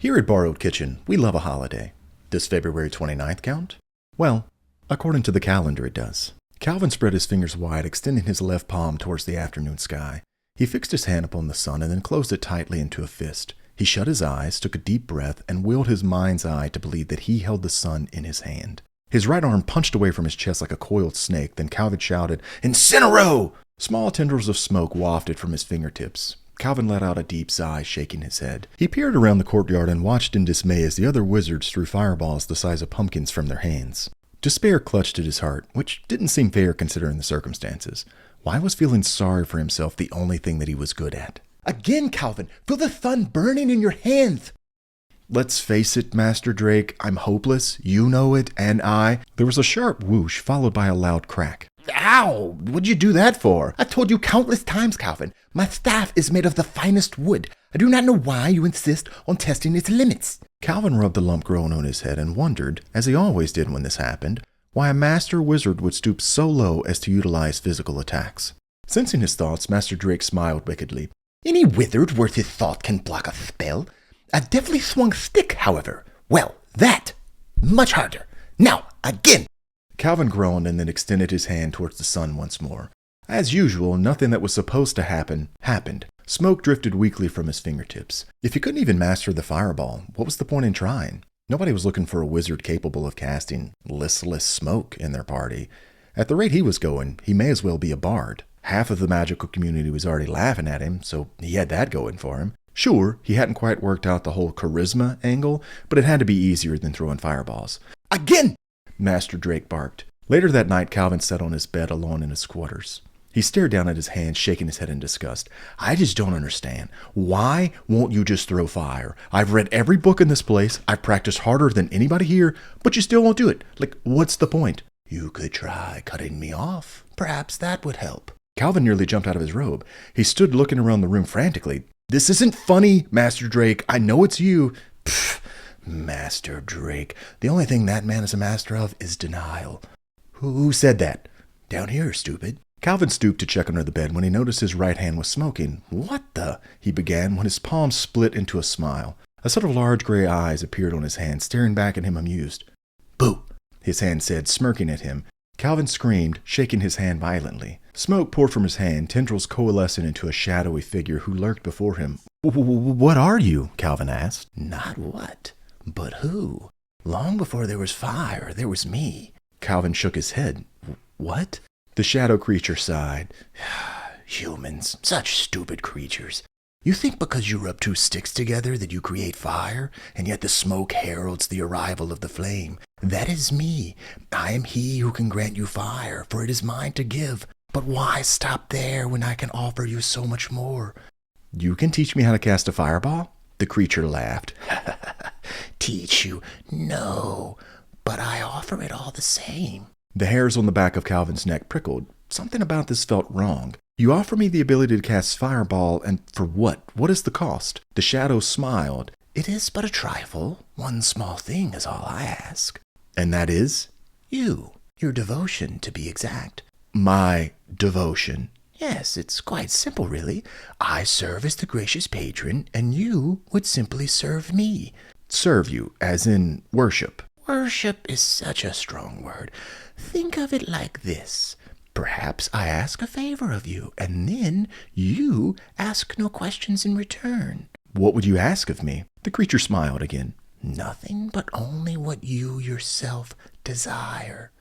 Here at Borrowed Kitchen, we love a holiday. Does February 29th count? Well, according to the calendar, it does. Calvin spread his fingers wide, extending his left palm towards the afternoon sky. He fixed his hand upon the sun and then closed it tightly into a fist. He shut his eyes, took a deep breath, and willed his mind's eye to believe that he held the sun in his hand. His right arm punched away from his chest like a coiled snake. Then Calvin shouted, "Incinero!" Small tendrils of smoke wafted from his fingertips. Calvin let out a deep sigh, shaking his head. He peered around the courtyard and watched in dismay as the other wizards threw fireballs the size of pumpkins from their hands. Despair clutched at his heart, which didn't seem fair considering the circumstances. Why was feeling sorry for himself the only thing that he was good at? Again, Calvin, feel the thun burning in your hands. Let's face it, Master Drake, I'm hopeless. You know it, and I... There was a sharp whoosh, followed by a loud crack. Ow! What'd you do that for? I told you countless times, Calvin. My staff is made of the finest wood. I do not know why you insist on testing its limits. Calvin rubbed the lump growing on his head and wondered, as he always did when this happened, why a master wizard would stoop so low as to utilize physical attacks. Sensing his thoughts, Master Drake smiled wickedly. Any wizard worth his thought can block a spell. A deftly swung stick, however. Well, that. Much harder. Now, again. Calvin groaned and then extended his hand towards the sun once more. As usual, nothing that was supposed to happen, happened. Smoke drifted weakly from his fingertips. If he couldn't even master the fireball, what was the point in trying? Nobody was looking for a wizard capable of casting listless smoke in their party. At the rate he was going, he may as well be a bard. Half of the magical community was already laughing at him, so he had that going for him. Sure, he hadn't quite worked out the whole charisma angle, but it had to be easier than throwing fireballs. Again! Master Drake barked. Later that night, Calvin sat on his bed alone in his quarters. He stared down at his hand, shaking his head in disgust. I just don't understand. Why won't you just throw fire? I've read every book in this place. I've practiced harder than anybody here, but you still won't do it. Like, what's the point? You could try cutting me off. Perhaps that would help. Calvin nearly jumped out of his robe. He stood looking around the room frantically. This isn't funny, Master Drake. I know it's you. Pfft, Master Drake. The only thing that man is a master of is denial. Who said that? Down here, stupid. Calvin stooped to check under the bed when he noticed his right hand was smoking. What the? He began when his palm split into a smile. A set of large gray eyes appeared on his hand, staring back at him amused. Boo! His hand said, smirking at him. Calvin screamed, shaking his hand violently. Smoke poured from his hand, tendrils coalescing into a shadowy figure who lurked before him. What are you? Calvin asked. Not what, but who. Long before there was fire, there was me. Calvin shook his head. What? The shadow creature sighed. Humans, such stupid creatures. You think because you rub two sticks together that you create fire, and yet the smoke heralds the arrival of the flame. That is me. I am he who can grant you fire, for it is mine to give. But why stop there when I can offer you so much more? You can teach me how to cast a fireball? The creature laughed. Teach you? No, but I offer it all the same. The hairs on the back of Calvin's neck prickled. Something about this felt wrong. You offer me the ability to cast fireball, and for what? What is the cost? The shadow smiled. It is but a trifle. One small thing is all I ask. And that is? You. Your devotion, to be exact. My devotion? Yes, it's quite simple, really. I serve as the gracious patron, and you would simply serve me. Serve you, as in worship. Worship is such a strong word. Think of it like this. Perhaps I ask a favor of you, and then you ask no questions in return. What would you ask of me? The creature smiled again. Nothing but only what you yourself desire.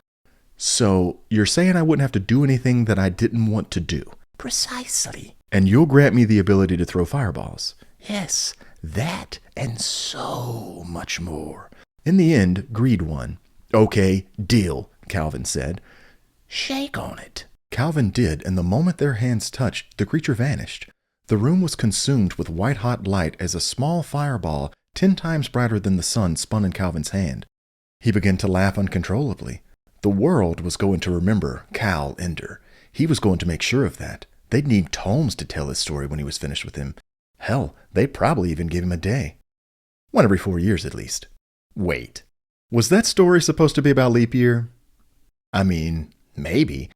So, you're saying I wouldn't have to do anything that I didn't want to do? Precisely. And you'll grant me the ability to throw fireballs? Yes, that and so much more. In the end, greed won. Okay, deal, Calvin said. Shake on it. Calvin did, and the moment their hands touched, the creature vanished. The room was consumed with white-hot light as a small fireball, 10 times brighter than the sun, spun in Calvin's hand. He began to laugh uncontrollably. The world was going to remember Calvin Endar. He was going to make sure of that. They'd need tomes to tell his story when he was finished with him. Hell, they'd probably even give him a day. One every 4 years, at least. Wait, was that story supposed to be about leap year? I mean, maybe.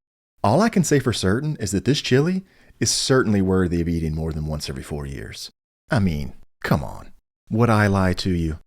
All I can say for certain is that this chili is certainly worthy of eating more than once every 4 years. I mean, come on. Would I lie to you?